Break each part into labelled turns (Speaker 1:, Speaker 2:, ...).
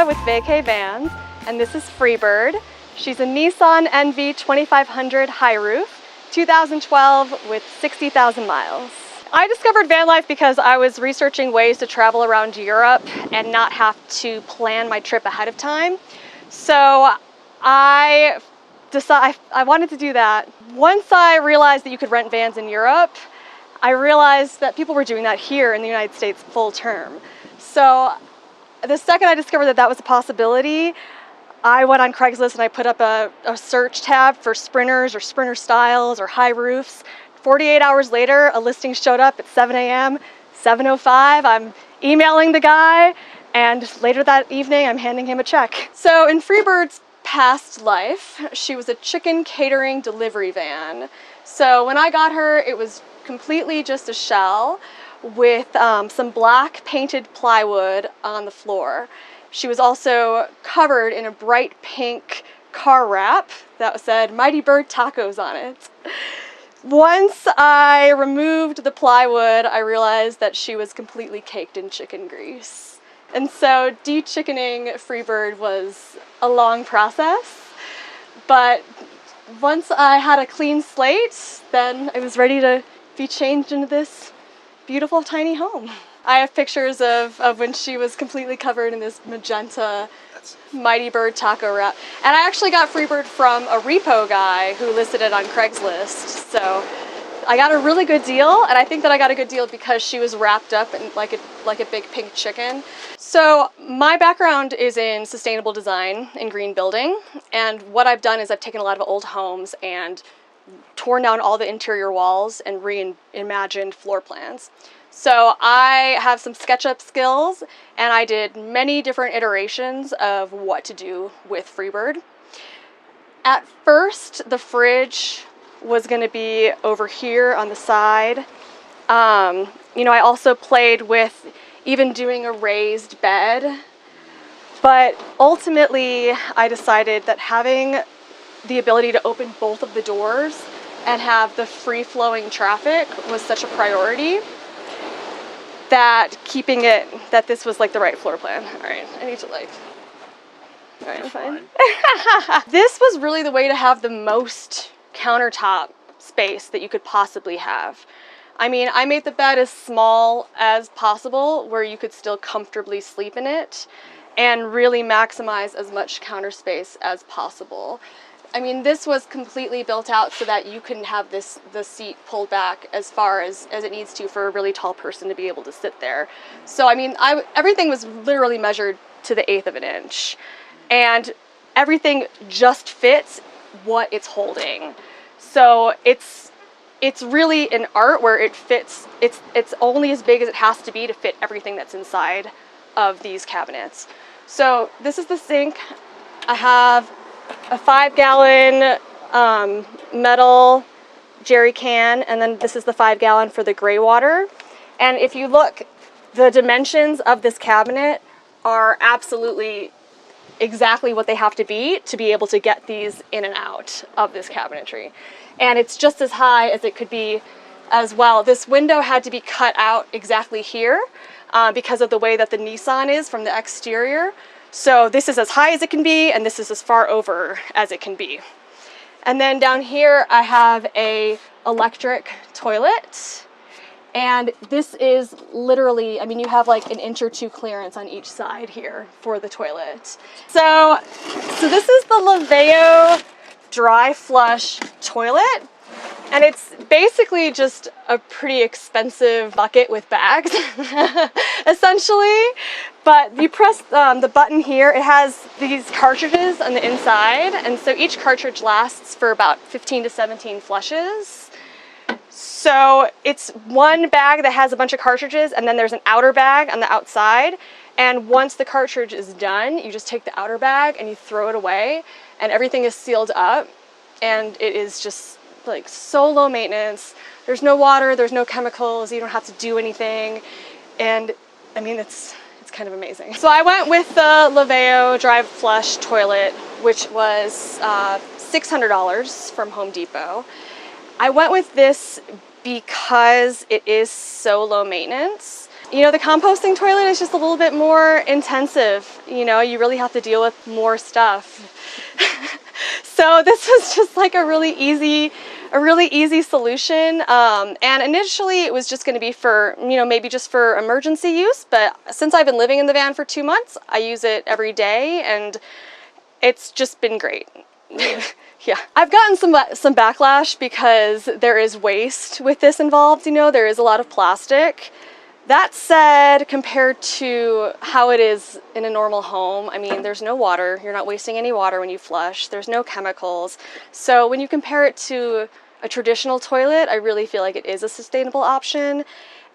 Speaker 1: Jessica with Vacay Vans, and this is Freebird. She's a Nissan NV 2500 high roof, 2012 with 60,000 miles. I discovered van life because I was researching ways to travel around Europe and not have to plan my trip ahead of time. So I wanted to do that. Once I realized that you could rent vans in Europe, I realized that people were doing that here in the United States full term. So the second I discovered that that was a possibility, I went on Craigslist and I put up a search tab for sprinters or sprinter styles or high roofs. 48 hours later, a listing showed up at 7 a.m., 7:05. I'm emailing the guy, and later that evening, I'm handing him a check. So in Freebird's past life, she was a chicken catering delivery van. So when I got her, it was completely just a shell with some black painted plywood on the floor. She was also covered in a bright pink car wrap that said Mighty Bird Tacos on it. Once I removed the plywood, I realized that she was completely caked in chicken grease. And so de-chickening Freebird was a long process, but once I had a clean slate, then I was ready to be changed into this beautiful tiny home. I have pictures of when she was completely covered in this magenta Mighty Bird taco wrap. And I actually got Freebird from a repo guy who listed it on Craigslist. So I got a really good deal, and I think that I got a good deal because she was wrapped up in like a big pink chicken. So my background is in sustainable design and green building, and what I've done is I've taken a lot of old homes and torn down all the interior walls and reimagined floor plans. So I have some SketchUp skills, and I did many different iterations of what to do with Freebird. At first, the fridge was going to be over here on the side. I also played with even doing a raised bed, but ultimately I decided that having the ability to open both of the doors and have the free-flowing traffic was such a priority that that this was like the right floor plan. All right, I need to all right, I'm fine. This was really the way to have the most countertop space that you could possibly have. I mean, I made the bed as small as possible where you could still comfortably sleep in it and really maximize as much counter space as possible. I mean, this was completely built out so that you can have the seat pulled back as far as it needs to for a really tall person to be able to sit there. So, I mean, everything was literally measured to the 1/8 of an inch. And everything just fits what it's holding. So it's really an art where it fits, it's only as big as it has to be to fit everything that's inside of these cabinets. So this is the sink. I have a 5-gallon metal jerry can, and then this is the 5-gallon for the gray water. And if you look, the dimensions of this cabinet are absolutely exactly what they have to be able to get these in and out of this cabinetry. And it's just as high as it could be as well. This window had to be cut out exactly here because of the way that the Nissan is from the exterior. So this is as high as it can be, and this is as far over as it can be. And then down here I have a electric toilet, and this is literally, I mean, you have like an inch or two clearance on each side here for the toilet. So this is the Laveo dry flush toilet, and it's basically just a pretty expensive bucket with bags, essentially. But you press the button here, it has these cartridges on the inside, and so each cartridge lasts for about 15 to 17 flushes. So it's one bag that has a bunch of cartridges, and then there's an outer bag on the outside. And once the cartridge is done, you just take the outer bag and you throw it away, and everything is sealed up, and it is just like so low maintenance. There's no water, there's no chemicals, you don't have to do anything. And I mean, it's kind of amazing. So I went with the Laveo dry flush toilet, which was $600 from Home Depot. I went with this because it is so low maintenance. You know, the composting toilet is just a little bit more intensive. You know, you really have to deal with more stuff. So this was just like a really easy solution. And initially it was just going to be for, you know, maybe just for emergency use. But since I've been living in the van for 2 months, I use it every day, and it's just been great. Yeah, I've gotten some backlash because there is waste with this involved. You know, there is a lot of plastic. That said, compared to how it is in a normal home, I mean, there's no water. You're not wasting any water when you flush. There's no chemicals. So when you compare it to a traditional toilet, I really feel like it is a sustainable option.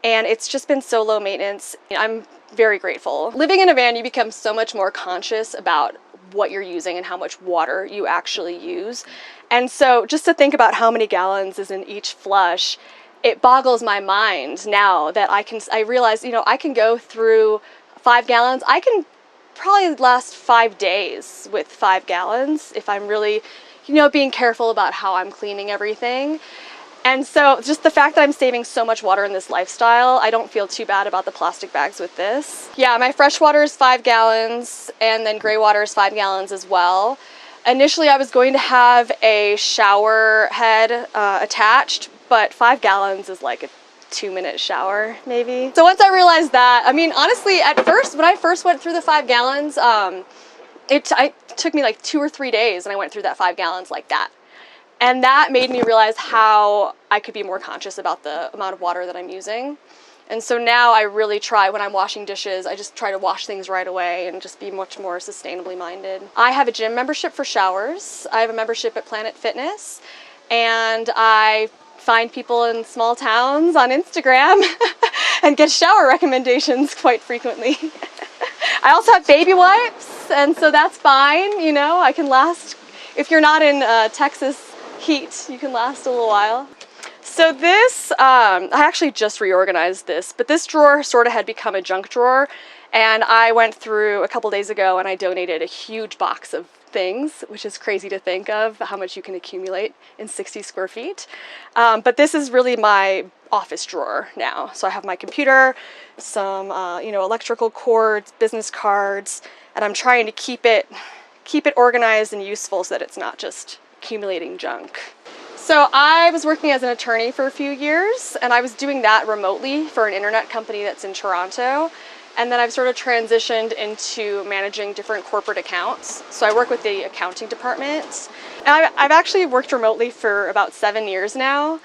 Speaker 1: And it's just been so low maintenance. I'm very grateful. Living in a van, you become so much more conscious about what you're using and how much water you actually use. And so just to think about how many gallons is in each flush, it boggles my mind now that I realize, you know, I can go through 5 gallons. I can probably last 5 days with 5 gallons if I'm really, you know, being careful about how I'm cleaning everything. And so just the fact that I'm saving so much water in this lifestyle, I don't feel too bad about the plastic bags with this. Yeah, my fresh water is 5 gallons, and then gray water is 5 gallons as well. Initially, I was going to have a shower head attached, but 5 gallons is like a 2-minute shower, maybe. So once I realized that, I mean, honestly, at first, when I first went through the 5 gallons, it took me like 2 or 3 days, and I went through that 5 gallons like that. And that made me realize how I could be more conscious about the amount of water that I'm using. And so now I really try, when I'm washing dishes, I just try to wash things right away and just be much more sustainably minded. I have a gym membership for showers. I have a membership at Planet Fitness, and I find people in small towns on Instagram and get shower recommendations quite frequently. I also have baby wipes, and so that's fine. You know, I can last, if you're not in Texas heat, you can last a little while. So this, I actually just reorganized this, but this drawer sort of had become a junk drawer, and I went through a couple days ago and I donated a huge box of things, which is crazy to think of how much you can accumulate in 60 square feet. But this is really my office drawer now. So I have my computer, some you know, electrical cords, business cards, and I'm trying to keep it organized and useful so that it's not just accumulating junk. So I was working as an attorney for a few years, and I was doing that remotely for an internet company that's in Toronto. And then I've sort of transitioned into managing different corporate accounts. So I work with the accounting department. And I've actually worked remotely for about 7 years now.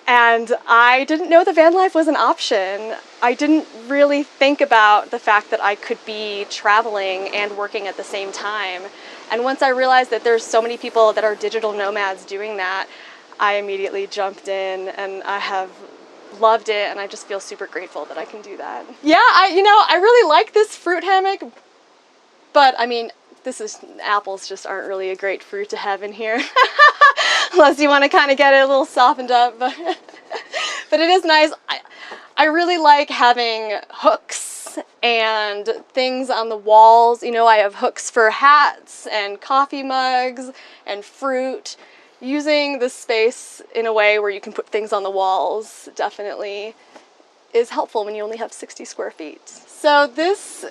Speaker 1: And I didn't know the van life was an option. I didn't really think about the fact that I could be traveling and working at the same time. And once I realized that there's so many people that are digital nomads doing that, I immediately jumped in, and I have loved it, and I just feel super grateful that I can do that. Yeah, I really like this fruit hammock, but I mean, apples just aren't really a great fruit to have in here. Unless you want to kind of get it a little softened up, but it is nice. I really like having hooks and things on the walls. You know, I have hooks for hats and coffee mugs and fruit. Using this space in a way where you can put things on the walls definitely is helpful when you only have 60 square feet. So this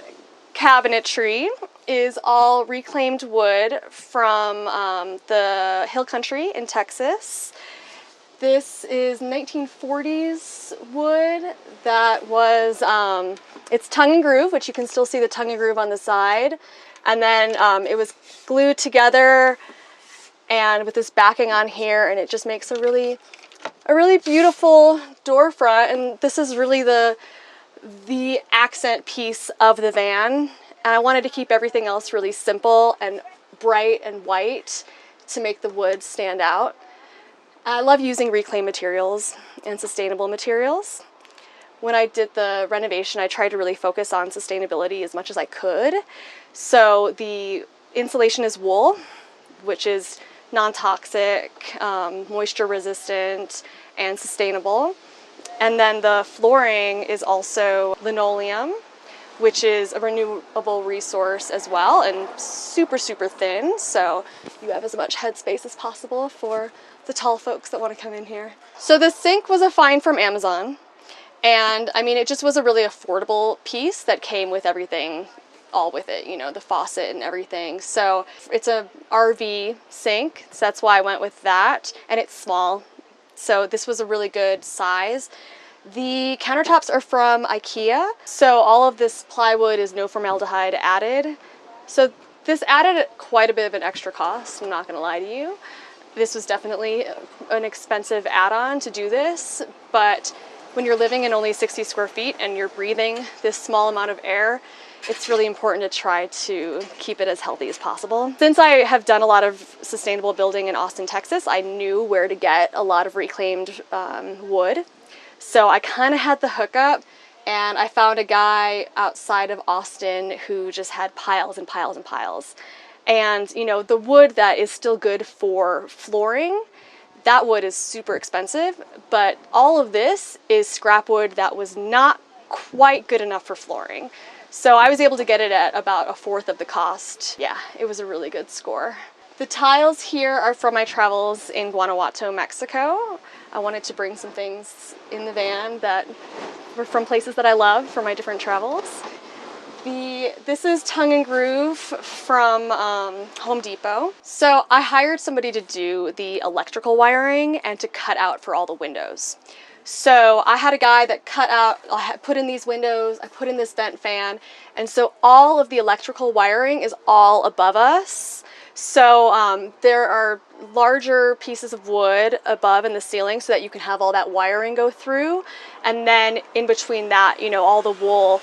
Speaker 1: cabinetry is all reclaimed wood from the hill country in Texas. This is 1940s wood that was, it's tongue and groove, which you can still see the tongue and groove on the side. And then it was glued together and with this backing on here, and it just makes a really beautiful door front. And this is really the accent piece of the van. And I wanted to keep everything else really simple and bright and white to make the wood stand out. I love using reclaimed materials and sustainable materials. When I did the renovation, I tried to really focus on sustainability as much as I could. So the insulation is wool, which is non-toxic, moisture resistant, and sustainable. And then the flooring is also linoleum, which is a renewable resource as well, and super, super thin, so you have as much headspace as possible for the tall folks that want to come in here. So the sink was a find from Amazon, And I mean, it just was a really affordable piece that came with everything, all with it, you know, the faucet and everything. So it's a RV sink, so that's why I went with that, and it's small. So this was a really good size. The countertops are from IKEA, so all of this plywood is no formaldehyde added. So this added quite a bit of an extra cost, I'm not gonna lie to you. This was definitely an expensive add-on to do this, but when you're living in only 60 square feet and you're breathing this small amount of air, it's really important to try to keep it as healthy as possible. Since I have done a lot of sustainable building in Austin, Texas, I knew where to get a lot of reclaimed wood. So I kind of had the hookup, and I found a guy outside of Austin who just had piles and piles and piles. And you know, the wood that is still good for flooring, that wood is super expensive, but all of this is scrap wood that was not quite good enough for flooring. So I was able to get it at about 1/4 of the cost. Yeah, it was a really good score. The tiles here are from my travels in Guanajuato, Mexico. I wanted to bring some things in the van that were from places that I love for my different travels. This is Tongue and Groove from Home Depot. So I hired somebody to do the electrical wiring and to cut out for all the windows. So I had a guy that cut out, I put in these windows, I put in this vent fan, and so all of the electrical wiring is all above us. So there are larger pieces of wood above in the ceiling so that you can have all that wiring go through, and then in between that, you know, all the wool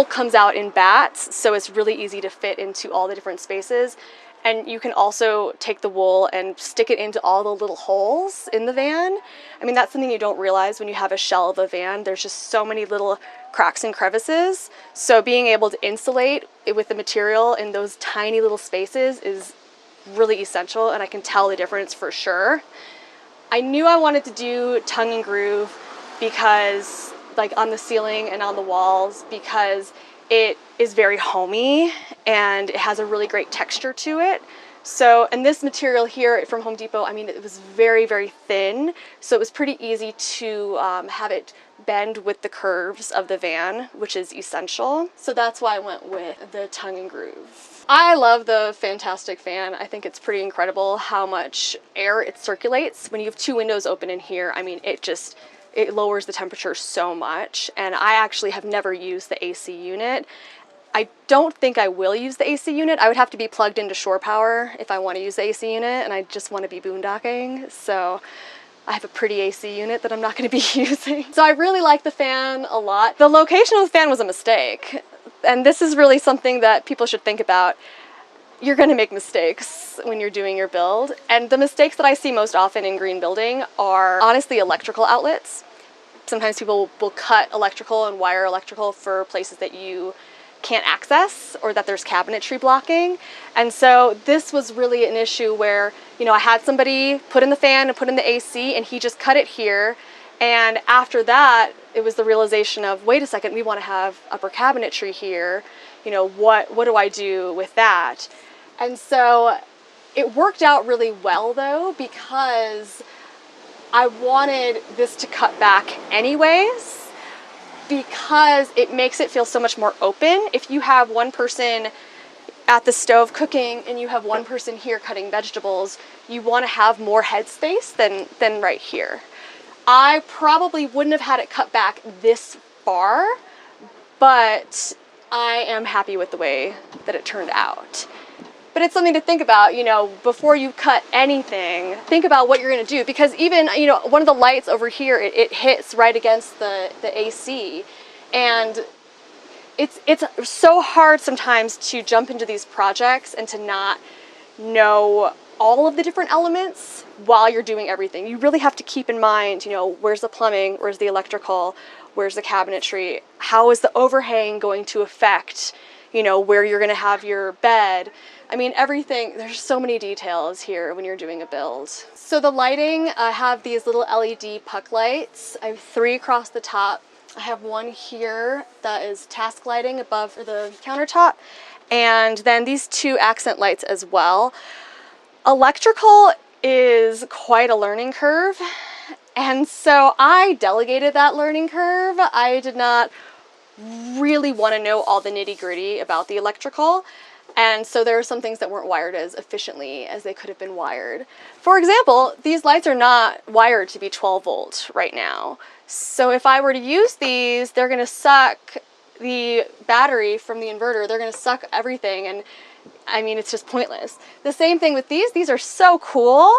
Speaker 1: comes out in bats, so it's really easy to fit into all the different spaces. And you can also take the wool and stick it into all the little holes in the van. I mean, that's something you don't realize when you have a shell of a van. There's just so many little cracks and crevices. So being able to insulate it with the material in those tiny little spaces is really essential, and I can tell the difference for sure. I knew I wanted to do Tongue and Groove because, like, on the ceiling and on the walls, because it is very homey and it has a really great texture to it. So, and this material here from Home Depot, I mean, it was very, very thin, so it was pretty easy to have it bend with the curves of the van, which is essential. So that's why I went with the Tongue and Groove. I love the Fantastic fan. I think it's pretty incredible how much air it circulates. When you have 2 windows open in here, I mean, it lowers the temperature so much. And I actually have never used the AC unit. I don't think I will use the AC unit. I would have to be plugged into shore power if I want to use the AC unit, and I just want to be boondocking. So I have a pretty AC unit that I'm not going to be using. So I really like the fan a lot. The location of the fan was a mistake. And this is really something that people should think about. You're going to make mistakes when you're doing your build. And the mistakes that I see most often in green building are honestly electrical outlets. Sometimes people will cut electrical and wire electrical for places that you can't access or that there's cabinetry blocking. And so this was really an issue where, you know, I had somebody put in the fan and put in the AC, and he just cut it here. And after that, it was the realization of, wait a second, we want to have upper cabinetry here. You know, what do I do with that? And so it worked out really well though, because I wanted this to cut back anyways, because it makes it feel so much more open. If you have one person at the stove cooking and you have one person here cutting vegetables, you want to have more headspace than right here. I probably wouldn't have had it cut back this far, but I am happy with the way that it turned out. But it's something to think about, you know, before you cut anything, think about what you're going to do. Because even, you know, one of the lights over here, it hits right against the AC. And it's so hard sometimes to jump into these projects and to not know all of the different elements while you're doing everything. You really have to keep in mind, you know, where's the plumbing, where's the electrical, where's the cabinetry, how is the overhang going to affect, you know, where you're going to have your bed. I mean, everything, there's so many details here when you're doing a build. So the lighting, I have these little LED puck lights. I have 3 across the top. I have one here that is task lighting above the countertop, and then these 2 accent lights as well. Electrical is quite a learning curve, And so I delegated that learning curve. I did not really want to know all the nitty-gritty about the electrical. And so there are some things that weren't wired as efficiently as they could have been wired. For example, these lights are not wired to be 12 volt right now. So if I were to use these, they're going to suck the battery from the inverter. They're going to suck everything. And I mean, it's just pointless. The same thing with these. These are so cool.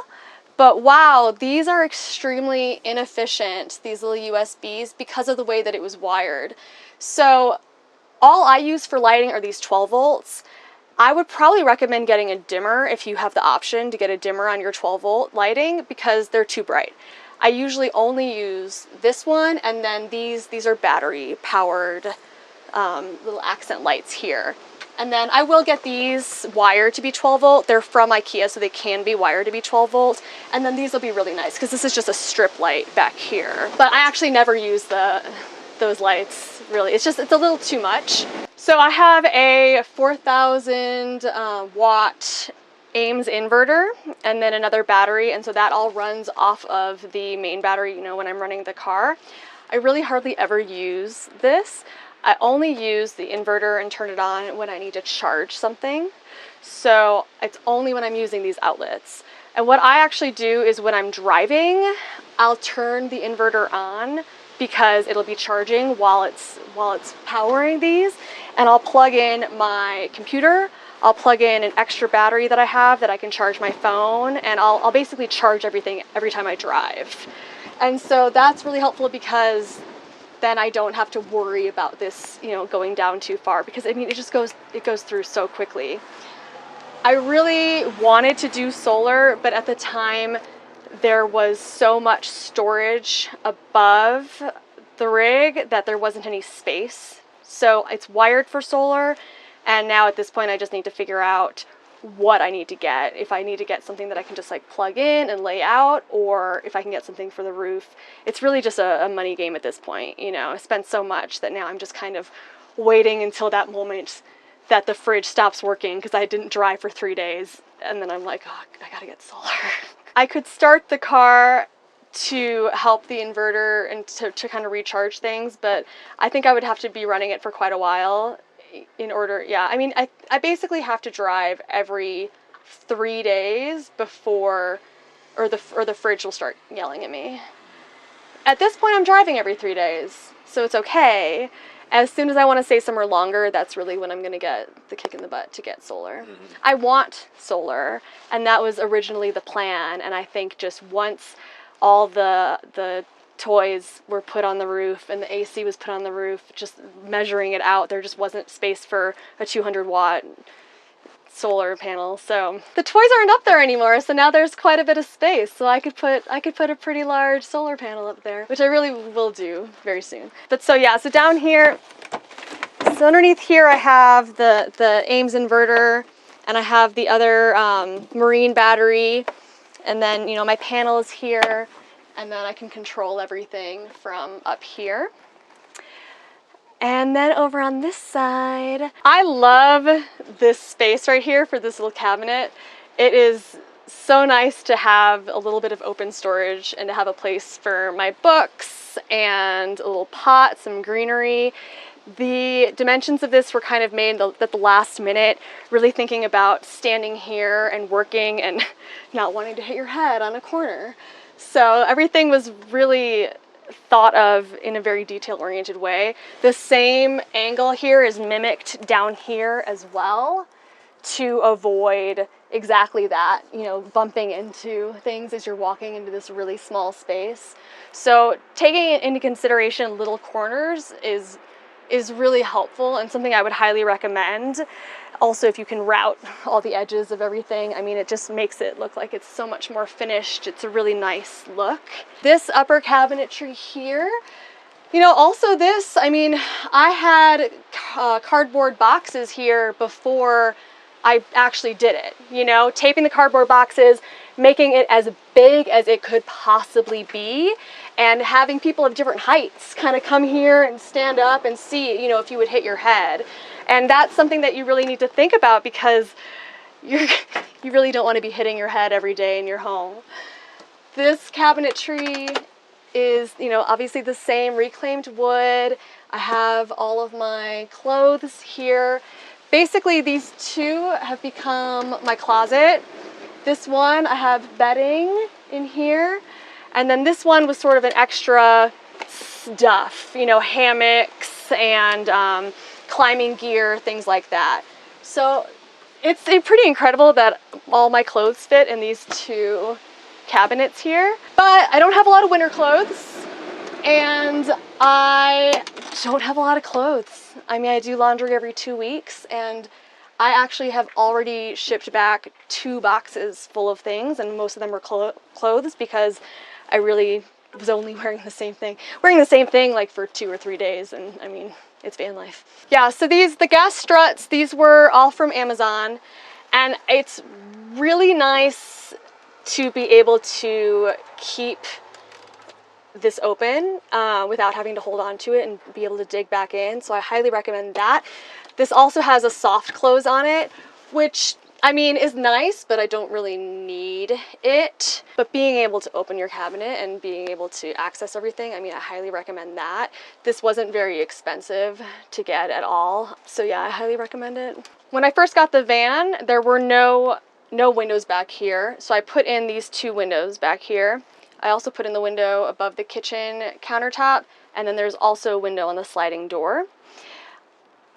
Speaker 1: But wow, these are extremely inefficient, these little USBs, because of the way that it was wired. So all I use for lighting are these 12 volts. I would probably recommend getting a dimmer if you have the option to get a dimmer on your 12 volt lighting, because they're too bright. I usually only use this one, and then these are battery powered little accent lights here. And then I will get these wired to be 12 volt. They're from IKEA, so they can be wired to be 12 volt. And then these will be really nice because this is just a strip light back here. But I actually never use those lights, really. It's a little too much. So I have a 4,000 watt Ames inverter and then another battery. And so that all runs off of the main battery, you know, when I'm running the car. I really hardly ever use this. I only use the inverter and turn it on when I need to charge something. So it's only when I'm using these outlets. And what I actually do is when I'm driving, I'll turn the inverter on because it'll be charging while it's powering these. And I'll plug in my computer. I'll plug in an extra battery that I have that I can charge my phone. And I'll basically charge everything every time I drive. And so that's really helpful because then I don't have to worry about this, you know, going down too far, because I mean, it goes through so quickly. I really wanted to do solar, but at the time there was so much storage above the rig that there wasn't any space. So it's wired for solar, and now at this point I just need to figure out what I need to get. If I need to get something that I can just like plug in and lay out, or if I can get something for the roof. It's really just a money game at this point. You know, I spent so much that now I'm just kind of waiting until that moment that the fridge stops working because I didn't drive for 3 days. And then I'm like, oh, I gotta get solar. I could start the car to help the inverter and to kind of recharge things, but I think I would have to be running it for quite a while in order. Yeah, I mean, I basically have to drive every 3 days before, or the fridge will start yelling at me. At this point, I'm driving every 3 days, so it's okay. As soon as I want to stay somewhere longer, that's really when I'm going to get the kick in the butt to get solar. Mm-hmm. I want solar, and that was originally the plan, and I think just once all the toys were put on the roof and the AC was put on the roof, just measuring it out, there just wasn't space for a 200 watt solar panel. So the toys aren't up there anymore, so now there's quite a bit of space. So I could put a pretty large solar panel up there, which I really will do very soon. But so yeah, so down here, so underneath here I have the Ames inverter, and I have the other marine battery, and then, you know, my panel is here, and then I can control everything from up here. And then over on this side, I love this space right here for this little cabinet. It is so nice to have a little bit of open storage and to have a place for my books and a little pot, some greenery. The dimensions of this were kind of made at the last minute, really thinking about standing here and working and not wanting to hit your head on a corner. So everything was really thought of in a very detail-oriented way. The same angle here is mimicked down here as well to avoid exactly that, you know, bumping into things as you're walking into this really small space. So taking into consideration little corners is really helpful and something I would highly recommend. Also, if you can route all the edges of everything, I mean, it just makes it look like it's so much more finished. It's a really nice look. This upper cabinetry here, you know, also this, I mean, I had cardboard boxes here before I actually did it, you know, taping the cardboard boxes, making it as big as it could possibly be, and having people of different heights kind of come here and stand up and see, you know, if you would hit your head. And that's something that you really need to think about because you really don't want to be hitting your head every day in your home. This cabinetry is, you know, obviously the same reclaimed wood. I have all of my clothes here. Basically, these two have become my closet. This one, I have bedding in here. And then this one was sort of an extra stuff, you know, hammocks and climbing gear, things like that. So it's pretty incredible that all my clothes fit in these two cabinets here. But I don't have a lot of winter clothes, and I don't have a lot of clothes. I mean, I do laundry every 2 weeks, and I actually have already shipped back 2 boxes full of things, and most of them were clothes because I really was only wearing the same thing. Like for 2 or 3 days, and I mean, it's van life. Yeah, so the gas struts, these were all from Amazon, and it's really nice to be able to keep this open without having to hold on to it and be able to dig back in. So I highly recommend that. This also has a soft close on it, which I mean is nice, but I don't really need it. But being able to open your cabinet and being able to access everything, I mean, I highly recommend that. This wasn't very expensive to get at all. So yeah, I highly recommend it. When I first got the van, there were no windows back here. So I put in these 2 windows back here. I also put in the window above the kitchen countertop, and then there's also a window on the sliding door.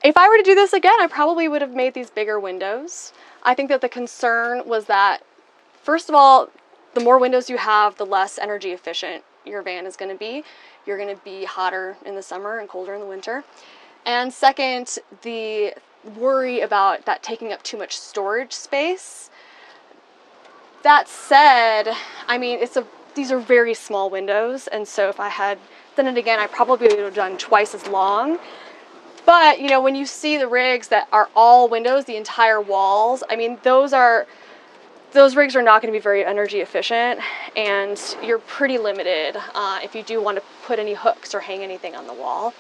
Speaker 1: If I were to do this again, I probably would have made these bigger windows. I think that the concern was that, first of all, the more windows you have, the less energy efficient your van is going to be. You're going to be hotter in the summer and colder in the winter. And second, the worry about that taking up too much storage space. That said, I mean, these are very small windows, and so if I had done it again, I probably would have done twice as long. But, you know, when you see the rigs that are all windows, the entire walls, I mean, those rigs are not going to be very energy efficient, and you're pretty limited if you do want to put any hooks or hang anything on the wall.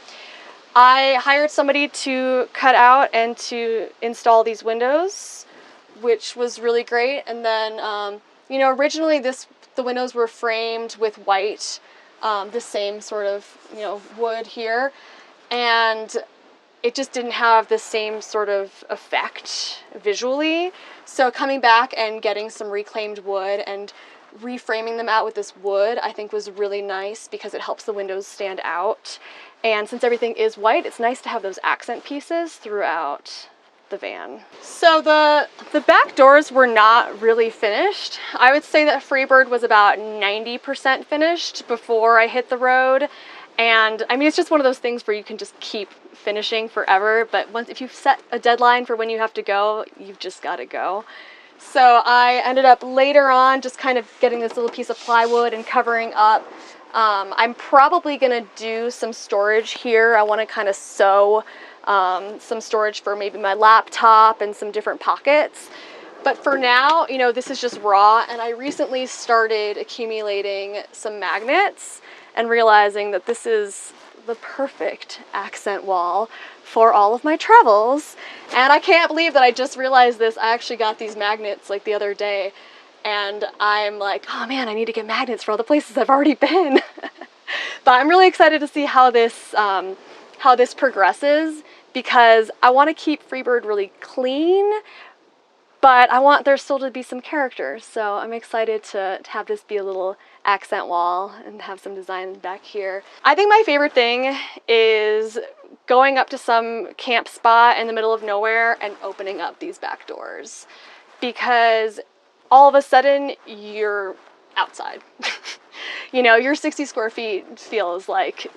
Speaker 1: I hired somebody to cut out and to install these windows, which was really great. And then, you know, originally the windows were framed with white, the same sort of, you know, wood here, and it just didn't have the same sort of effect visually. So coming back and getting some reclaimed wood and reframing them out with this wood, I think was really nice because it helps the windows stand out. And since everything is white, it's nice to have those accent pieces throughout the van. So the back doors were not really finished. I would say that Freebird was about 90% finished before I hit the road. And I mean, it's just one of those things where you can just keep finishing forever, but if you've set a deadline for when you have to go, you've just got to go. So I ended up later on just kind of getting this little piece of plywood and covering up. I'm probably going to do some storage here. I want to kind of sew some storage for maybe my laptop and some different pockets. But for now, you know, this is just raw, and I recently started accumulating some magnets and realizing that this is the perfect accent wall for all of my travels. And I can't believe that I just realized this. I actually got these magnets like the other day, and I'm like, oh man, I need to get magnets for all the places I've already been. But I'm really excited to see how this progresses, because I want to keep Freebird really clean, but I want there still to be some character. So I'm excited to have this be a little accent wall and have some design back here. I think my favorite thing is going up to some camp spot in the middle of nowhere and opening up these back doors, because all of a sudden you're outside. You know, your 60 square feet feels like,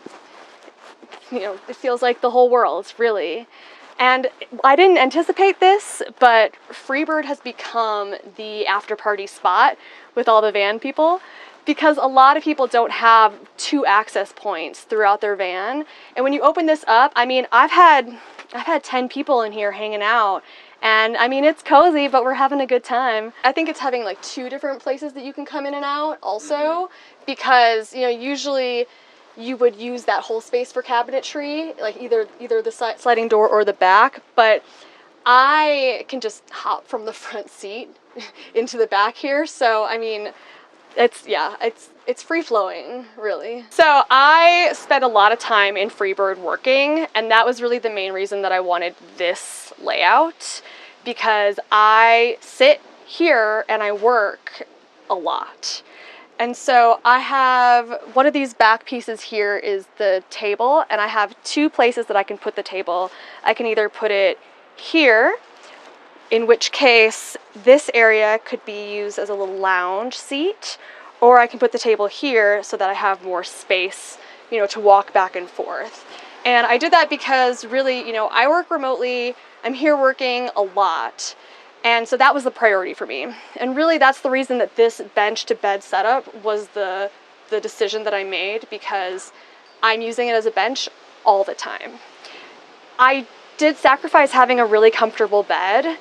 Speaker 1: you know, it feels like the whole world, really. And I didn't anticipate this, but Freebird has become the after party spot with all the van people, because a lot of people don't have 2 access points throughout their van. And when you open this up, I mean, I've had 10 people in here hanging out, and I mean, it's cozy, but we're having a good time. I think it's having like 2 different places that you can come in and out also, because, you know, usually you would use that whole space for cabinetry, like either the sliding door or the back, but I can just hop from the front seat into the back here. So, I mean, It's free flowing, really. So I spent a lot of time in Freebird working, and that was really the main reason that I wanted this layout, because I sit here and I work a lot. And so I have one of these back pieces here is the table, and I have two places that I can put the table. I can either put it here, in which case this area could be used as a little lounge seat, or I can put the table here so that I have more space, you know, to walk back and forth. And I did that because really, you know, I work remotely, I'm here working a lot. And so that was the priority for me. And really that's the reason that this bench to bed setup was the decision that I made, because I'm using it as a bench all the time. I did sacrifice having a really comfortable bed.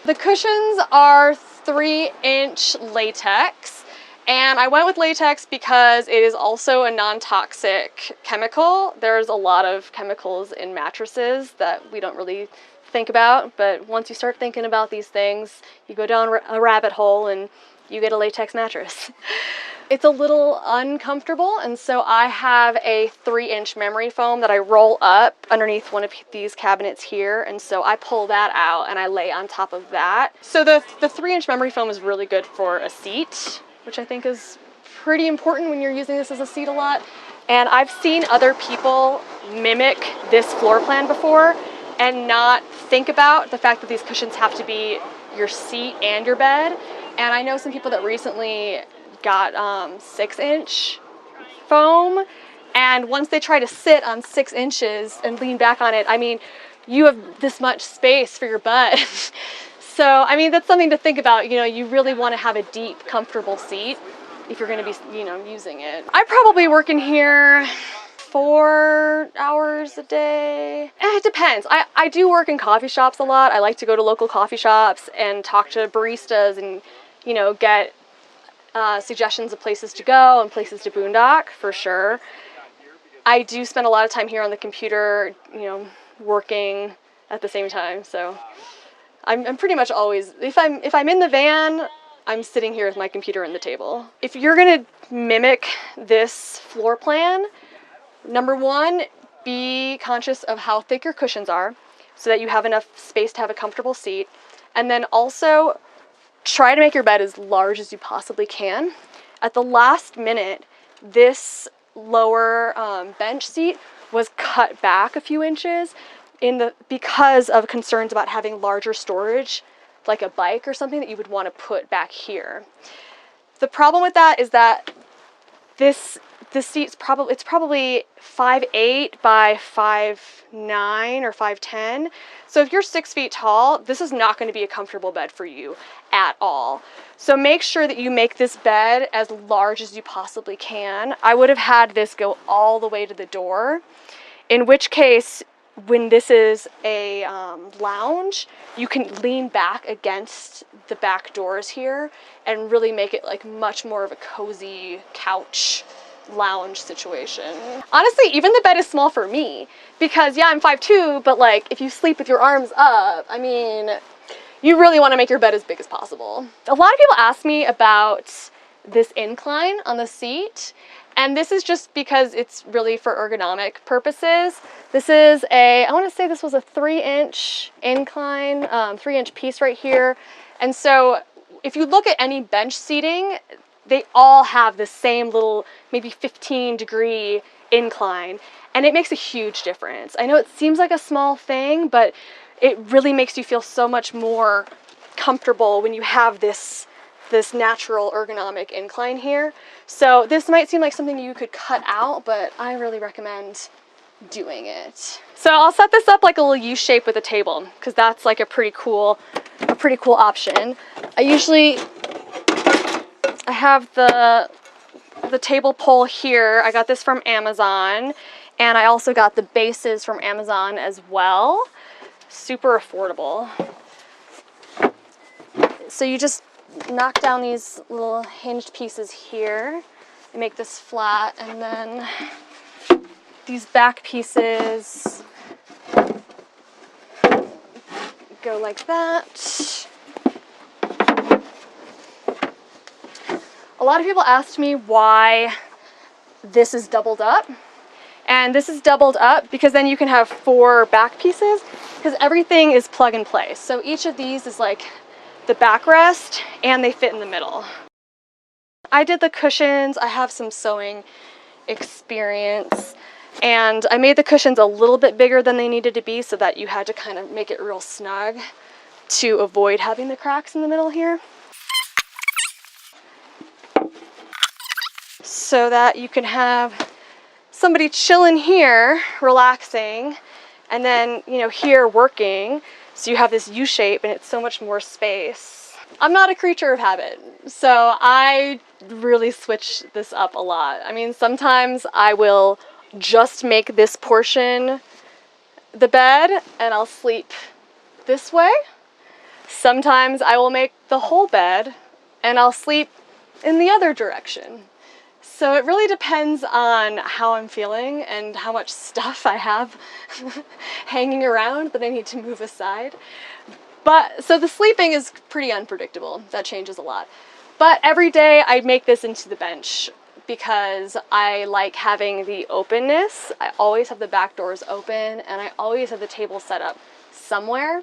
Speaker 1: The cushions are 3-inch latex, and I went with latex because it is also a non-toxic chemical. There's a lot of chemicals in mattresses that we don't really think about, but once you start thinking about these things, you go down a rabbit hole and you get a latex mattress. It's a little uncomfortable, and so I have a 3-inch memory foam that I roll up underneath one of these cabinets here, and so I pull that out and I lay on top of that. So the 3-inch memory foam is really good for a seat, which I think is pretty important when you're using this as a seat a lot. And I've seen other people mimic this floor plan before and not think about the fact that these cushions have to be your seat and your bed. And I know some people that recently got 6-inch foam, and once they try to sit on 6 inches and lean back on it, I mean, you have this much space for your butt. So, I mean, that's something to think about. You know, you really want to have a deep, comfortable seat if you're going to be, you know, using it. I probably work in here 4 hours a day. It depends. I do work in coffee shops a lot. I like to go to local coffee shops and talk to baristas and, you know, get suggestions of places to go and places to boondock, for sure. I do spend a lot of time here on the computer, you know, working at the same time. So I'm pretty much always, if I'm in the van, I'm sitting here with my computer and the table. If you're gonna mimic this floor plan, number one, be conscious of how thick your cushions are so that you have enough space to have a comfortable seat. And then also try to make your bed as large as you possibly can. At the last minute, this lower bench seat was cut back a few inches because of concerns about having larger storage, like a bike or something that you would want to put back here. The problem with that is that this seat's probably 5'8" by 5'9" or 5'10". So if you're 6 feet tall, this is not going to be a comfortable bed for you at all. So make sure that you make this bed as large as you possibly can. I would have had this go all the way to the door, in which case, when this is a lounge, you can lean back against the back doors here and really make it like much more of a cozy couch lounge situation. Honestly, even the bed is small for me because yeah, I'm 5'2", but like if you sleep with your arms up, I mean, you really want to make your bed as big as possible. A lot of people ask me about this incline on the seat, and this is just because it's really for ergonomic purposes. This is I want to say this was a 3-inch incline, 3-inch piece right here. And so if you look at any bench seating, they all have the same little, maybe 15-degree incline, and it makes a huge difference. I know it seems like a small thing, but it really makes you feel so much more comfortable when you have this natural ergonomic incline here. So this might seem like something you could cut out, but I really recommend doing it. So I'll set this up like a little U shape with a table, because that's like a pretty cool option. I have the table pole here. I got this from Amazon, and I also got the bases from Amazon as well. Super affordable. So you just knock down these little hinged pieces here and make this flat, and then these back pieces go like that. A lot of people asked me why this is doubled up. And this is doubled up because then you can have 4 back pieces because everything is plug and play. So each of these is like the backrest and they fit in the middle. I did the cushions. I have some sewing experience and I made the cushions a little bit bigger than they needed to be so that you had to kind of make it real snug to avoid having the cracks in the middle here. So that you can have somebody chilling here, relaxing, and then, you know, here working. So you have this U shape and it's so much more space. I'm not a creature of habit, so I really switch this up a lot. I mean, sometimes I will just make this portion the bed and I'll sleep this way. Sometimes I will make the whole bed and I'll sleep in the other direction. So it really depends on how I'm feeling and how much stuff I have hanging around that I need to move aside. But so the sleeping is pretty unpredictable. That changes a lot. But every day I make this into the bench because I like having the openness. I always have the back doors open and I always have the table set up somewhere.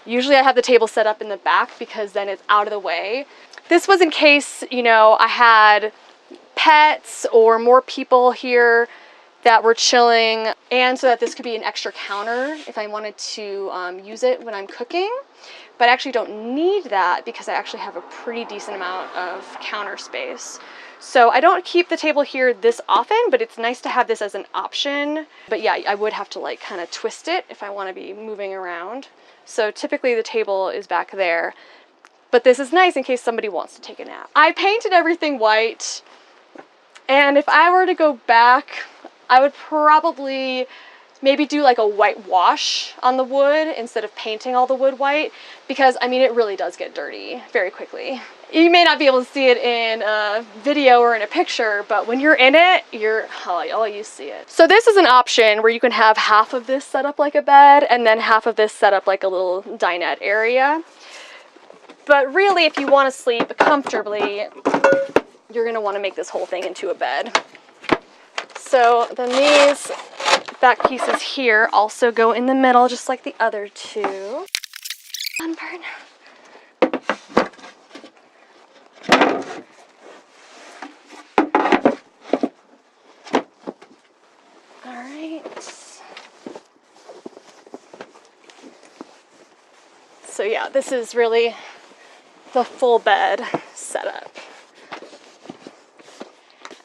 Speaker 1: Usually I have the table set up in the back because then it's out of the way. This was in case, you know, I had pets or more people here that were chilling, and so that this could be an extra counter if I wanted to use it when I'm cooking. But I actually don't need that because I actually have a pretty decent amount of counter space. So I don't keep the table here this often, but it's nice to have this as an option. But yeah, I would have to like kind of twist it if I want to be moving around. So typically the table is back there, but this is nice in case somebody wants to take a nap. I painted everything white. And if I were to go back, I would probably maybe do like a white wash on the wood instead of painting all the wood white, because I mean, it really does get dirty very quickly. You may not be able to see it in a video or in a picture, but when you're in it, you see it. So this is an option where you can have half of this set up like a bed and then half of this set up like a little dinette area. But really, if you want to sleep comfortably, you're going to want to make this whole thing into a bed. So then these back pieces here also go in the middle, just like the other two. Sunburn. All right. So yeah, this is really the full bed setup.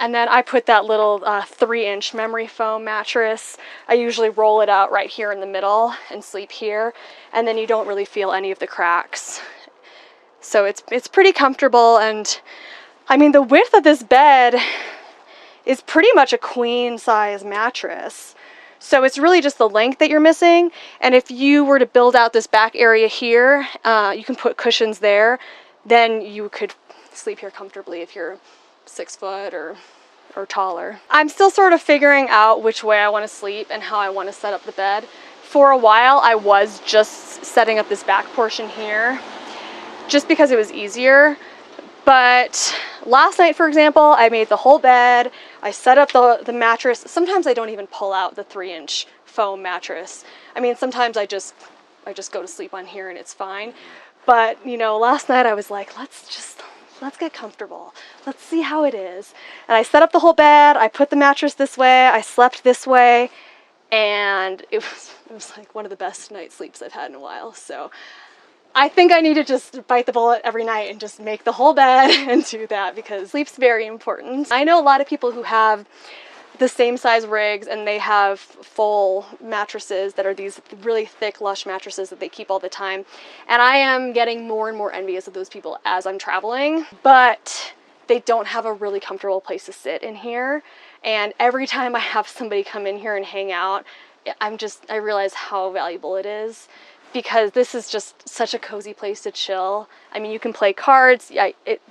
Speaker 1: And then I put that little 3-inch memory foam mattress. I usually roll it out right here in the middle and sleep here. And then you don't really feel any of the cracks. So it's pretty comfortable. And I mean, the width of this bed is pretty much a queen size mattress. So it's really just the length that you're missing. And if you were to build out this back area here, you can put cushions there. Then you could sleep here comfortably if you're 6 foot or taller. I'm still sort of figuring out which way I want to sleep and how I want to set up the bed. For a while, I was just setting up this back portion here just because it was easier. But last night, for example, I made the whole bed. I set up the mattress. Sometimes I don't even pull out the 3-inch foam mattress. I mean, sometimes I just go to sleep on here and it's fine. But, you know, last night I was like, let's get comfortable. Let's see how it is. And I set up the whole bed. I put the mattress this way. I slept this way. And it was like one of the best night sleeps I've had in a while. So I think I need to just bite the bullet every night and just make the whole bed and do that, because sleep's very important. I know a lot of people who have the same size rigs and they have full mattresses that are these really thick, lush mattresses that they keep all the time. And I am getting more and more envious of those people as I'm traveling, but they don't have a really comfortable place to sit in here. And every time I have somebody come in here and hang out, I realize how valuable it is, because this is just such a cozy place to chill. I mean, you can play cards.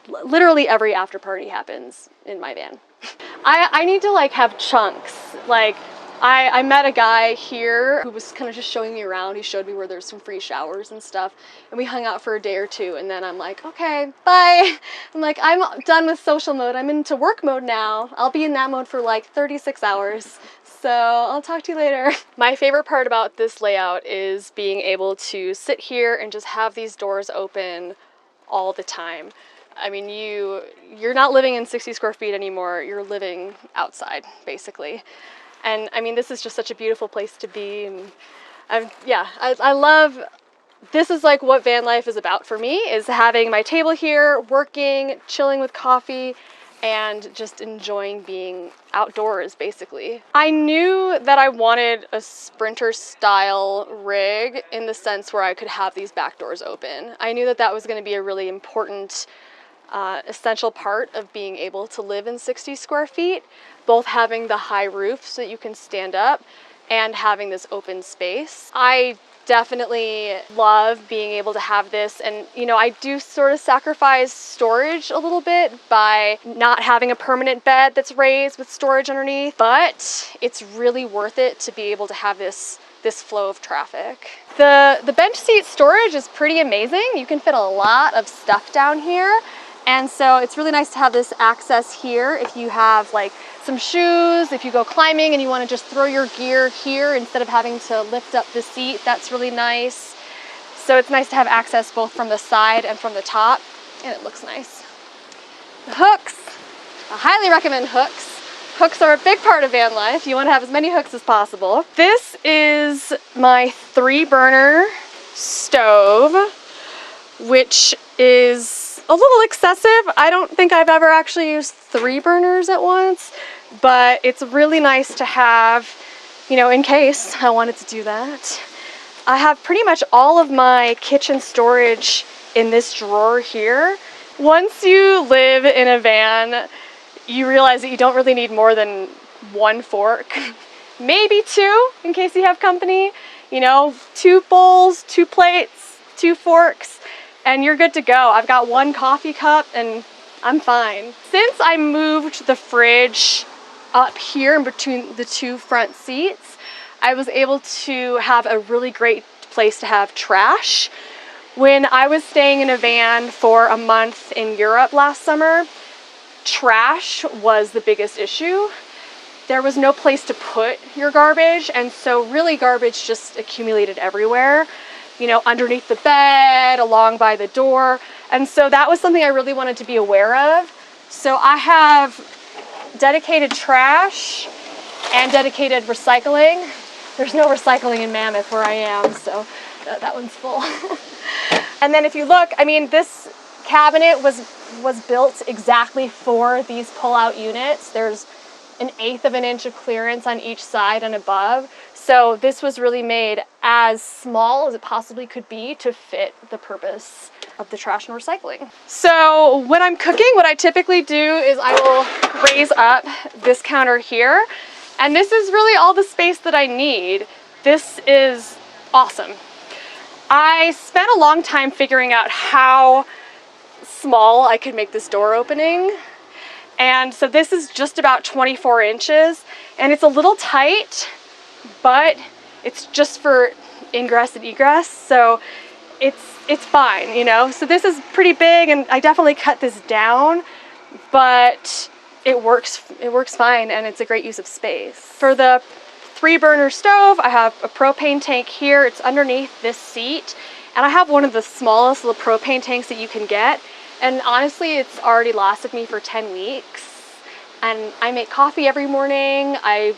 Speaker 1: Literally every after party happens in my van. I need to like have chunks. Like I met a guy here who was kind of just showing me around. He showed me where there's some free showers and stuff, and we hung out for a day or two, and then I'm like, okay, bye. I'm like, I'm done with social mode. I'm into work mode now. I'll be in that mode for like 36 hours. So I'll talk to you later. My favorite part about this layout is being able to sit here and just have these doors open all the time. I mean, you're not living in 60 square feet anymore. You're living outside, basically. And I mean, this is just such a beautiful place to be. And I love, this is like what van life is about for me, is having my table here, working, chilling with coffee, and just enjoying being outdoors, basically. I knew that I wanted a Sprinter style rig in the sense where I could have these back doors open. I knew that that was going to be a really important essential part of being able to live in 60 square feet, both having the high roof so that you can stand up and having this open space. I definitely love being able to have this, and you know, I do sort of sacrifice storage a little bit by not having a permanent bed that's raised with storage underneath, but it's really worth it to be able to have this flow of traffic. The bench seat storage is pretty amazing. You can fit a lot of stuff down here. And so it's really nice to have this access here if you have like some shoes, if you go climbing and you want to just throw your gear here instead of having to lift up the seat. That's really nice. So it's nice to have access both from the side and from the top, and it looks nice. The hooks, I highly recommend hooks. Hooks are a big part of van life. You want to have as many hooks as possible. This is my 3-burner stove, which is a little excessive. I don't think I've ever actually used 3 burners at once, but it's really nice to have, you know, in case I wanted to do that. I have pretty much all of my kitchen storage in this drawer here. Once you live in a van, you realize that you don't really need more than 1 fork, maybe 2 in case you have company, you know, 2 bowls, 2 plates, 2 forks, and you're good to go. I've got 1 coffee cup and I'm fine. Since I moved the fridge up here in between the 2 front seats, I was able to have a really great place to have trash. When I was staying in a van for a month in Europe last summer, trash was the biggest issue. There was no place to put your garbage, and so really garbage just accumulated everywhere. You know, underneath the bed, along by the door. And so that was something I really wanted to be aware of. So I have dedicated trash and dedicated recycling. There's no recycling in Mammoth where I am, so that one's full. And then if you look, I mean, this cabinet was built exactly for these pull-out units. There's 1/8 of an inch of clearance on each side and above. So this was really made as small as it possibly could be to fit the purpose of the trash and recycling. So when I'm cooking, what I typically do is I will raise up this counter here, and this is really all the space that I need. This is awesome. I spent a long time figuring out how small I could make this door opening. And so this is just about 24 inches, and it's a little tight, but it's just for ingress and egress, so it's fine, you know. So this is pretty big, and I definitely cut this down, but it works fine, and it's a great use of space. For the 3-burner stove, I have a propane tank here. It's underneath this seat, and I have one of the smallest little propane tanks that you can get, and honestly, it's already lasted me for 10 weeks. And I make coffee every morning, I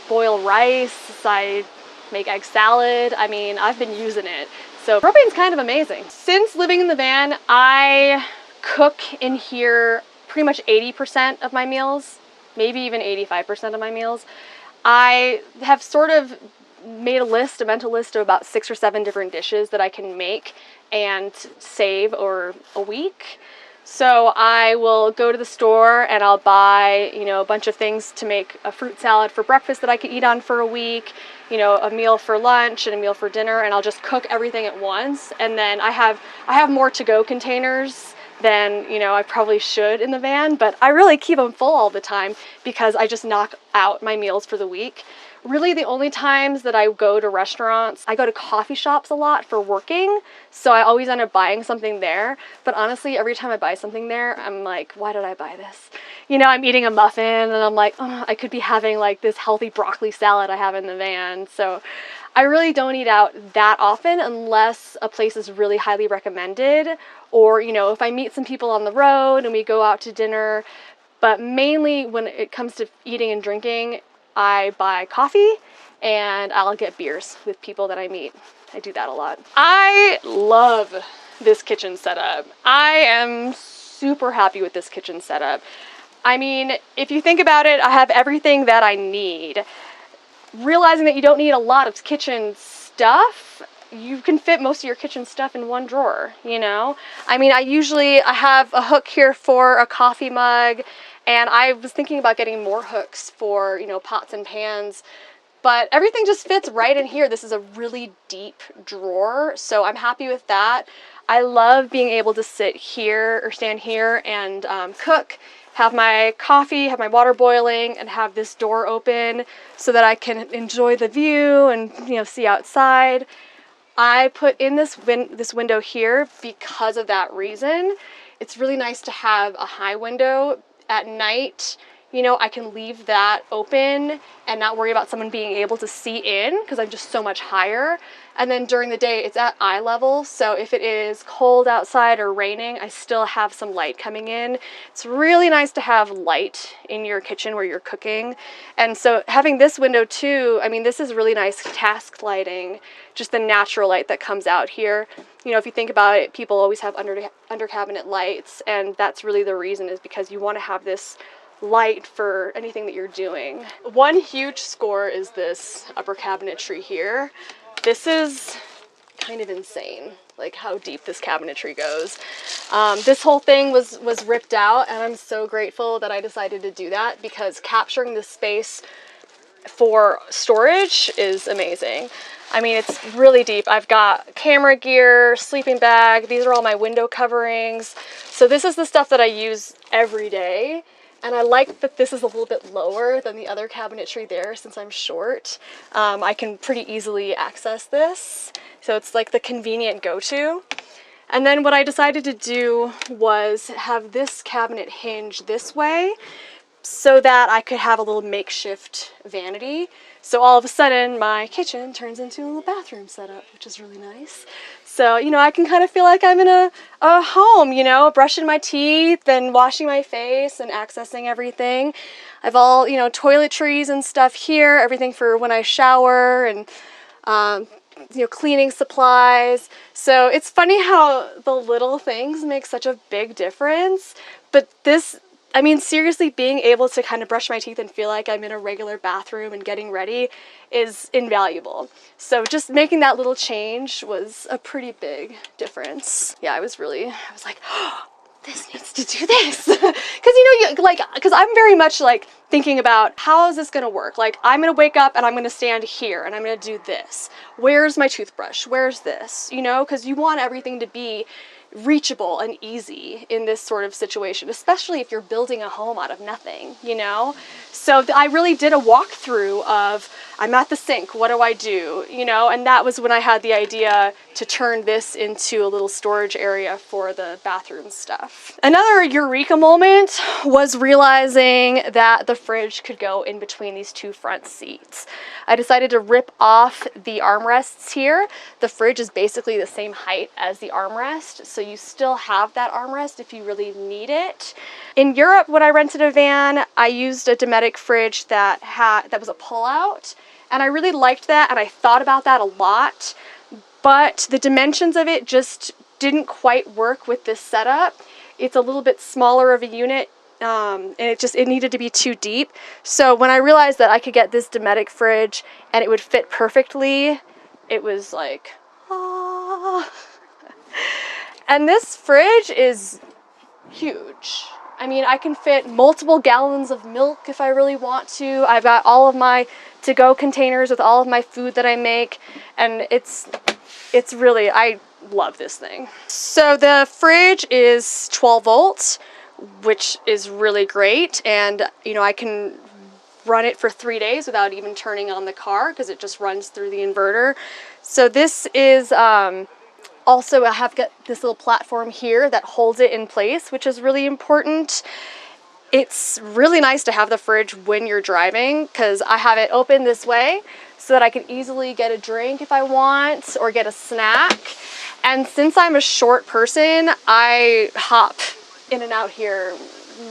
Speaker 1: boil rice, I make egg salad. I mean, I've been using it. So propane's kind of amazing. Since living in the van, I cook in here pretty much 80% of my meals, maybe even 85% of my meals. I have sort of made a mental list of about 6 or 7 different dishes that I can make and save over a week. So I will go to the store and I'll buy, you know, a bunch of things to make a fruit salad for breakfast that I could eat on for a week, you know, a meal for lunch and a meal for dinner, and I'll just cook everything at once. And then I have more to-go containers than, you know, I probably should in the van, but I really keep them full all the time because I just knock out my meals for the week Really the only times that I go to restaurants, I go to coffee shops a lot for working, so I always end up buying something there. But honestly, every time I buy something there, I'm like, why did I buy this? You know, I'm eating a muffin and I'm like, oh, I could be having like this healthy broccoli salad I have in the van. So I really don't eat out that often unless a place is really highly recommended, or, you know, if I meet some people on the road and we go out to dinner. But mainly when it comes to eating and drinking, I buy coffee and I'll get beers with people that I meet. I do that a lot. I love this kitchen setup. I am super happy with this kitchen setup. I mean, if you think about it, I have everything that I need. Realizing that you don't need a lot of kitchen stuff, you can fit most of your kitchen stuff in one drawer, you know? I mean, I have a hook here for a coffee mug, and I was thinking about getting more hooks for, you know, pots and pans, but everything just fits right in here. This is a really deep drawer, so I'm happy with that. I love being able to sit here or stand here and cook, have my coffee, have my water boiling, and have this door open so that I can enjoy the view and, you know, see outside. I put in this window here because of that reason. It's really nice to have a high window at night. You know, I can leave that open and not worry about someone being able to see in because I'm just so much higher. And then during the day, it's at eye level. So if it is cold outside or raining, I still have some light coming in. It's really nice to have light in your kitchen where you're cooking. And so having this window too, I mean, this is really nice task lighting, just the natural light that comes out here. You know, if you think about it, people always have under cabinet lights, and that's really the reason, is because you want to have this light for anything that you're doing. One huge score is this upper cabinetry here. This is kind of insane, like how deep this cabinetry goes. This whole thing was ripped out, and I'm so grateful that I decided to do that, because capturing this space for storage is amazing. I mean, it's really deep. I've got camera gear, sleeping bag. These are all my window coverings. So this is the stuff that I use every day. And I like that this is a little bit lower than the other cabinetry there since I'm short. I can pretty easily access this. So it's like the convenient go-to. And then what I decided to do was have this cabinet hinge this way so that I could have a little makeshift vanity. So all of a sudden my kitchen turns into a little bathroom setup, which is really nice. So, you know, I can kind of feel like I'm in a home, you know, brushing my teeth and washing my face and accessing everything. I've all, you know, toiletries and stuff here, everything for when I shower, and, you know, cleaning supplies. So it's funny how the little things make such a big difference. But this, I mean, seriously, being able to kind of brush my teeth and feel like I'm in a regular bathroom and getting ready is invaluable. So just making that little change was a pretty big difference. Yeah, I was like, oh, this needs to do this. Because, you know, because I'm very much like thinking about how is this going to work? Like, I'm going to wake up and I'm going to stand here and I'm going to do this. Where's my toothbrush? Where's this? You know, because you want everything to be reachable and easy in this sort of situation, especially if you're building a home out of nothing, you know? So I really did a walkthrough of, I'm at the sink, what do I do? You know, and that was when I had the idea to turn this into a little storage area for the bathroom stuff. Another eureka moment was realizing that the fridge could go in between these two front seats. I decided to rip off the armrests here. The fridge is basically the same height as the armrest, so you still have that armrest if you really need it. In Europe, when I rented a van, I used a Dometic fridge that was a pull-out, and I really liked that, and I thought about that a lot, but the dimensions of it just didn't quite work with this setup. It's a little bit smaller of a unit, and it needed to be too deep. So when I realized that I could get this Dometic fridge and it would fit perfectly, it was like, ah. And this fridge is huge. I mean, I can fit multiple gallons of milk if I really want to. I've got all of my to-go containers with all of my food that I make, and it's really, I love this thing. So the fridge is 12 volts, which is really great, and you know, I can run it for 3 days without even turning on the car because it just runs through the inverter. So this is also, I have got this little platform here that holds it in place, which is really important. It's really nice to have the fridge when you're driving because I have it open this way so that I can easily get a drink if I want or get a snack. And since I'm a short person, I hop in and out here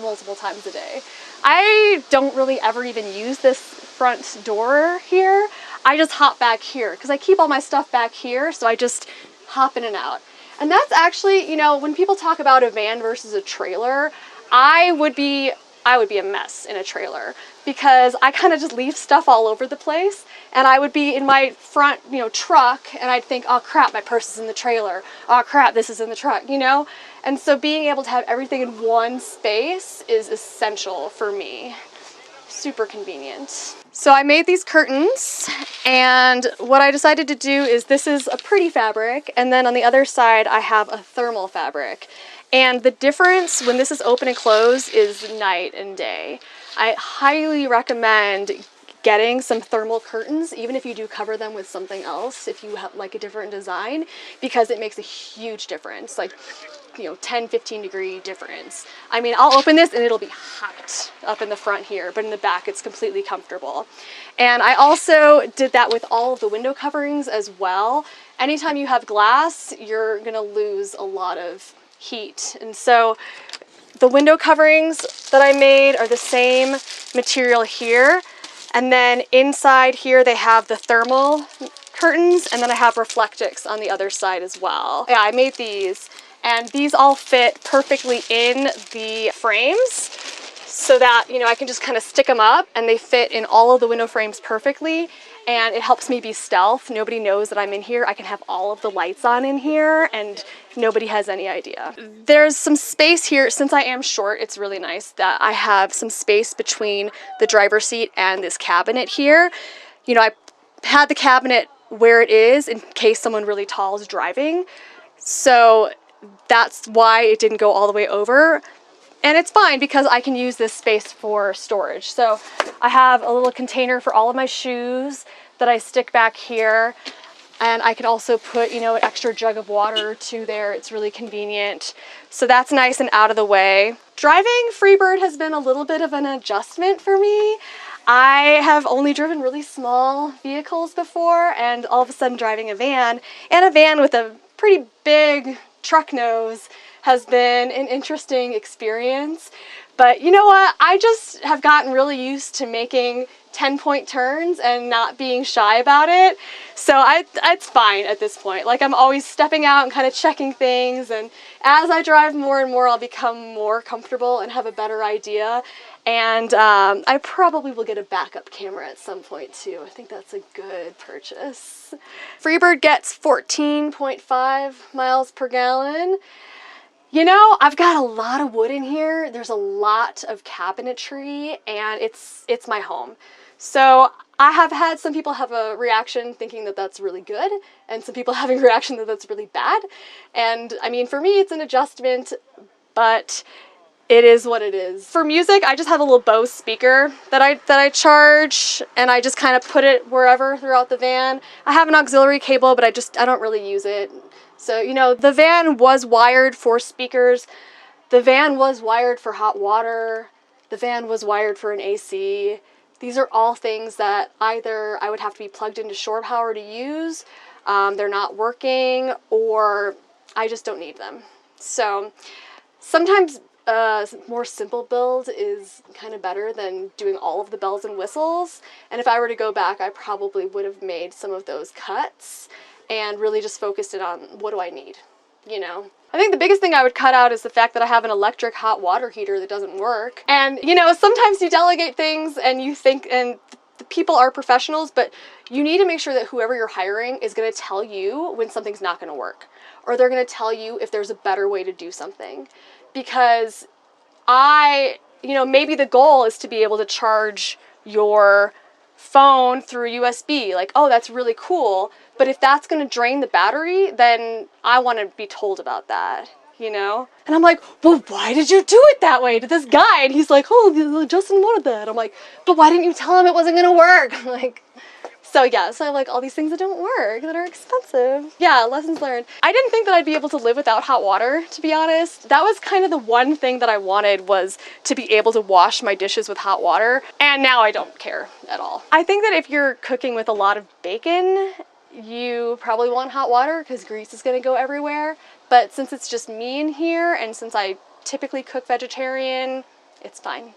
Speaker 1: multiple times a day. I don't really ever even use this front door here. I just hop back here because I keep all my stuff back here, so I just hop in and out. And that's actually, you know, when people talk about a van versus a trailer, I would be a mess in a trailer because I kind of just leave stuff all over the place, and I would be in my front, you know, truck, and I'd think, oh crap, my purse is in the trailer. Oh crap, this is in the truck, you know? And so being able to have everything in one space is essential for me. Super convenient. So I made these curtains, and what I decided to do is this is a pretty fabric, and then on the other side I have a thermal fabric. And the difference when this is open and closed is night and day. I highly recommend getting some thermal curtains, even if you do cover them with something else, if you have like a different design, because it makes a huge difference, like, you know, 10-15 degree difference. I mean, I'll open this and it'll be hot up in the front here, but in the back it's completely comfortable. And I also did that with all of the window coverings as well. Anytime you have glass, you're gonna lose a lot of heat. And so the window coverings that I made are the same material here. And then inside here, they have the thermal curtains, and then I have Reflectix on the other side as well. Yeah, I made these, and these all fit perfectly in the frames so that, you know, I can just kind of stick them up and they fit in all of the window frames perfectly. And it helps me be stealth. Nobody knows that I'm in here. I can have all of the lights on in here and nobody has any idea. There's some space here. Since I am short, it's really nice that I have some space between the driver's seat and this cabinet here. You know, I had the cabinet where it is in case someone really tall is driving. So that's why it didn't go all the way over. And it's fine because I can use this space for storage. So I have a little container for all of my shoes that I stick back here. And I can also put, you know, an extra jug of water or two there. It's really convenient. So that's nice and out of the way. Driving Freebird has been a little bit of an adjustment for me. I have only driven really small vehicles before, and all of a sudden driving a van, and a van with a pretty big truck nose, has been an interesting experience. But you know what? I just have gotten really used to making 10-point turns and not being shy about it. So it's fine at this point. Like, I'm always stepping out and kind of checking things, and as I drive more and more, I'll become more comfortable and have a better idea. And I probably will get a backup camera at some point too. I think that's a good purchase. Freebird gets 14.5 miles per gallon. You know, I've got a lot of wood in here. There's a lot of cabinetry, and it's my home. So I have had some people have a reaction thinking that that's really good, and some people having a reaction that that's really bad. And I mean, for me, it's an adjustment, but it is what it is. For music, I just have a little Bose speaker that I charge, and I just kind of put it wherever throughout the van. I have an auxiliary cable, but I don't really use it. So, you know, the van was wired for speakers. The van was wired for hot water. The van was wired for an AC. These are all things that either I would have to be plugged into shore power to use, they're not working, or I just don't need them. So sometimes more simple build is kind of better than doing all of the bells and whistles. And if I were to go back, I probably would have made some of those cuts and really just focused it on what do I need, you know? I think the biggest thing I would cut out is the fact that I have an electric hot water heater that doesn't work. And, you know, sometimes you delegate things and you think, and the people are professionals, but you need to make sure that whoever you're hiring is going to tell you when something's not going to work, or they're going to tell you if there's a better way to do something. Because you know, maybe the goal is to be able to charge your phone through USB. Like, oh, that's really cool. But if that's going to drain the battery, then I want to be told about that, you know? And I'm like, well, why did you do it that way to this guy? And he's like, oh, Justin wanted that. I'm like, but why didn't you tell him it wasn't gonna work? I'm like, so yeah, so I have like all these things that don't work, that are expensive. Yeah, lessons learned. I didn't think that I'd be able to live without hot water, to be honest. That was kind of the one thing that I wanted, was to be able to wash my dishes with hot water. And now I don't care at all. I think that if you're cooking with a lot of bacon, you probably want hot water because grease is gonna go everywhere. But since it's just me in here, and since I typically cook vegetarian, it's fine.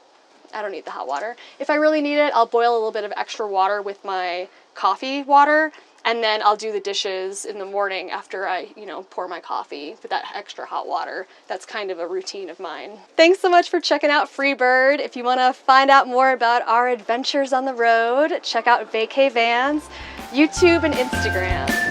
Speaker 1: I don't need the hot water. If I really need it, I'll boil a little bit of extra water with my coffee water, and then I'll do the dishes in the morning after I, you know, pour my coffee with that extra hot water. That's kind of a routine of mine. Thanks so much for checking out Freebird. If you want to find out more about our adventures on the road, check out Vacay Vans, YouTube and Instagram.